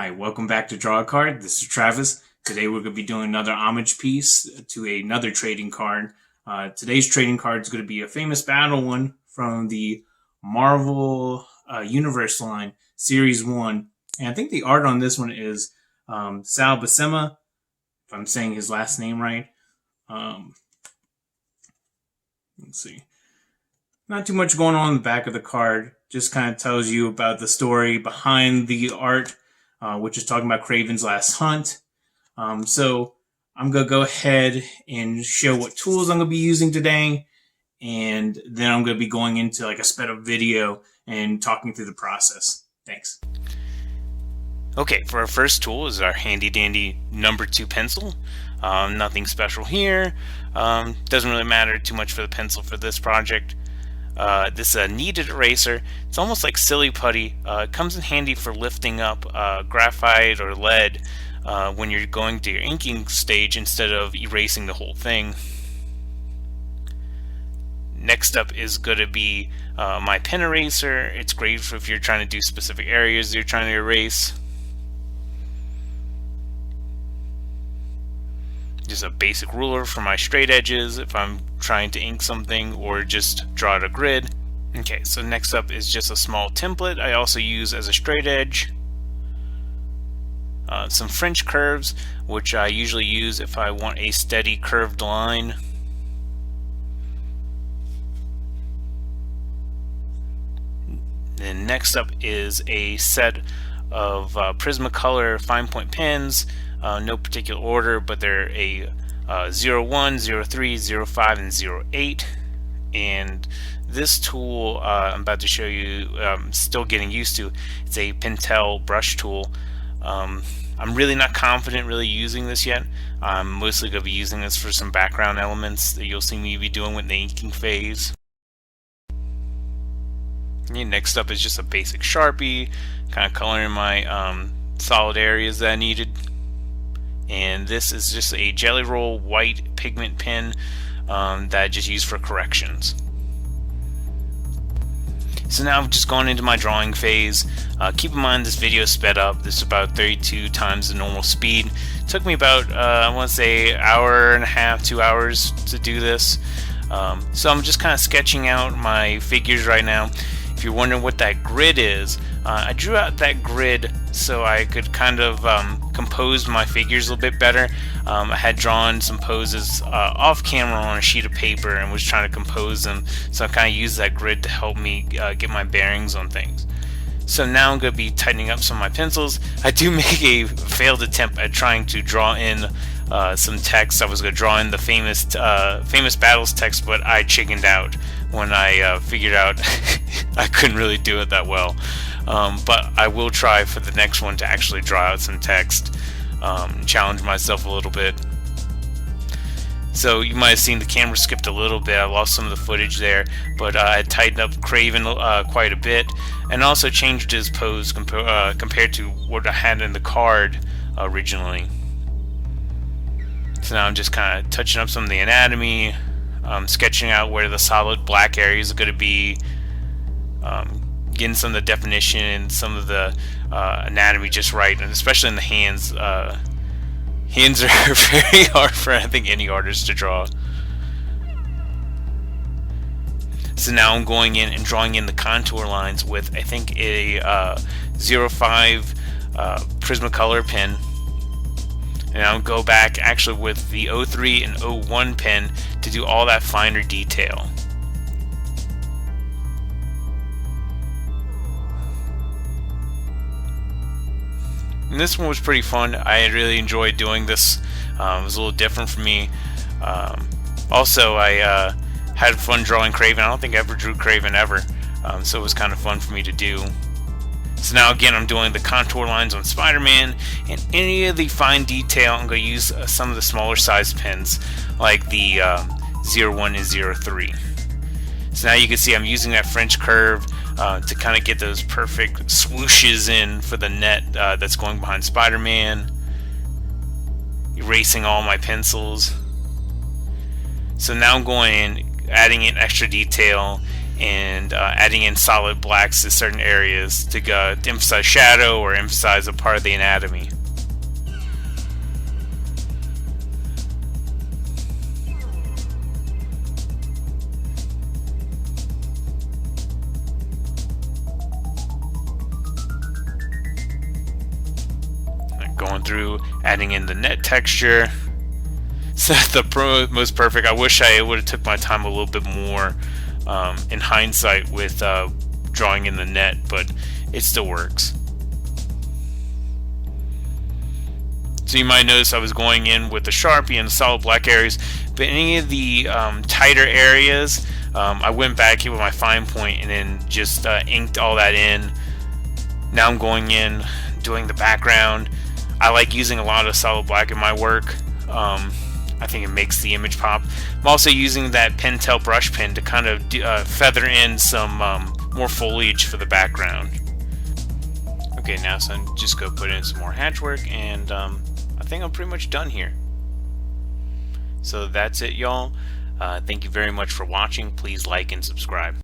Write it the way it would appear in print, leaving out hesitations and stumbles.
Hi, welcome back to Draw a Card. This is Travis. Today we're going to be doing another homage piece to another trading card. Today's trading card is going to be a famous battle one from the Marvel Universe line, Series 1. And I think the art on this one is Sal Buscema, if I'm saying his last name right. Let's see. Not too much going on in the back of the card. Just kind of tells you about the story behind the art, which is talking about Kraven's last hunt. So I'm going to go ahead and show what tools I'm going to be using today. And then I'm going to be going into like a sped up video and talking through the process. Thanks. Okay, for our first tool is our handy dandy number 2 pencil. Nothing special here. Doesn't really matter too much for the pencil for this project. This is a kneaded eraser. It's almost like silly putty. It comes in handy for lifting up graphite or lead when you're going to your inking stage instead of erasing the whole thing. Next up is going to be my pen eraser. It's great for if you're trying to do specific areas you're trying to erase. Just a basic ruler for my straight edges if I'm trying to ink something or just draw out a grid. Okay, so next up is just a small template I also use as a straight edge. Some French curves, which I usually use if I want a steady curved line. Then next up is a set of Prismacolor fine point pens. No particular order, but they're a 01, 03, 05, and 08. And this tool I'm about to show you, still getting used to. It's a Pentel brush tool. I'm really not confident really using this yet. I'm mostly going to be using this for some background elements that you'll see me be doing with the inking phase. And next up is just a basic Sharpie, kind of coloring my solid areas that I needed. And this is just a Jelly Roll white pigment pen that I just use for corrections. So now I've just gone into my drawing phase. Keep in mind this video is sped up. This is about 32 times the normal speed. It took me about, I want to say, hour and a half, 2 hours to do this. So I'm just kind of sketching out my figures right now. If you're wondering what that grid is, I drew out that grid so I could kind of compose my figures a little bit better. I had drawn some poses off camera on a sheet of paper and was trying to compose them, so I kind of used that grid to help me get my bearings on things. So now I'm going to be tightening up some of my pencils. I do make a failed attempt at trying to draw in some text. I was going to draw in the famous battles text, but I chickened out when I figured out I couldn't really do it that well. But I will try for the next one to actually draw out some text, challenge myself a little bit. So you might have seen the camera skipped a little bit. I lost some of the footage there, but I tightened up Kraven quite a bit, and also changed his pose compared to what I had in the card originally. So now I'm just kind of touching up some of the anatomy, sketching out where the solid black areas are going to be, getting some of the definition and some of the anatomy just right, and especially in the hands. Hands are very hard for, I think, any artist to draw. So now I'm going in and drawing in the contour lines with, I think, a 05 Prismacolor pen. And I'll go back actually with the 03 and 01 pen to do all that finer detail. And this one was pretty fun. I really enjoyed doing this. It was a little different for me. Also, I had fun drawing Kraven. I don't think I ever drew Kraven ever, so it was kind of fun for me to do. So now again, I'm doing the contour lines on Spider-Man, and any of the fine detail, I'm going to use some of the smaller size pens, like the 01 and 03. So now you can see I'm using that French curve to kind of get those perfect swooshes in for the net that's going behind Spider-Man. Erasing all my pencils. So now I'm going in, adding in extra detail and adding in solid blacks to certain areas to emphasize shadow or emphasize a part of the anatomy. Going through, adding in the net texture. So the most perfect. I wish I would have took my time a little bit more in hindsight with drawing in the net, but it still works. So you might notice I was going in with the Sharpie and the solid black areas, but any of the tighter areas, I went back here with my fine point and then just inked all that in. Now I'm going in, doing the background. I like using a lot of solid black in my work. I think it makes the image pop. I'm also using that Pentel brush pen to kind of feather in some more foliage for the background. Okay, now so I'm just go put in some more hatch work, and I think I'm pretty much done here. So that's it, y'all. Thank you very much for watching. Please like and subscribe.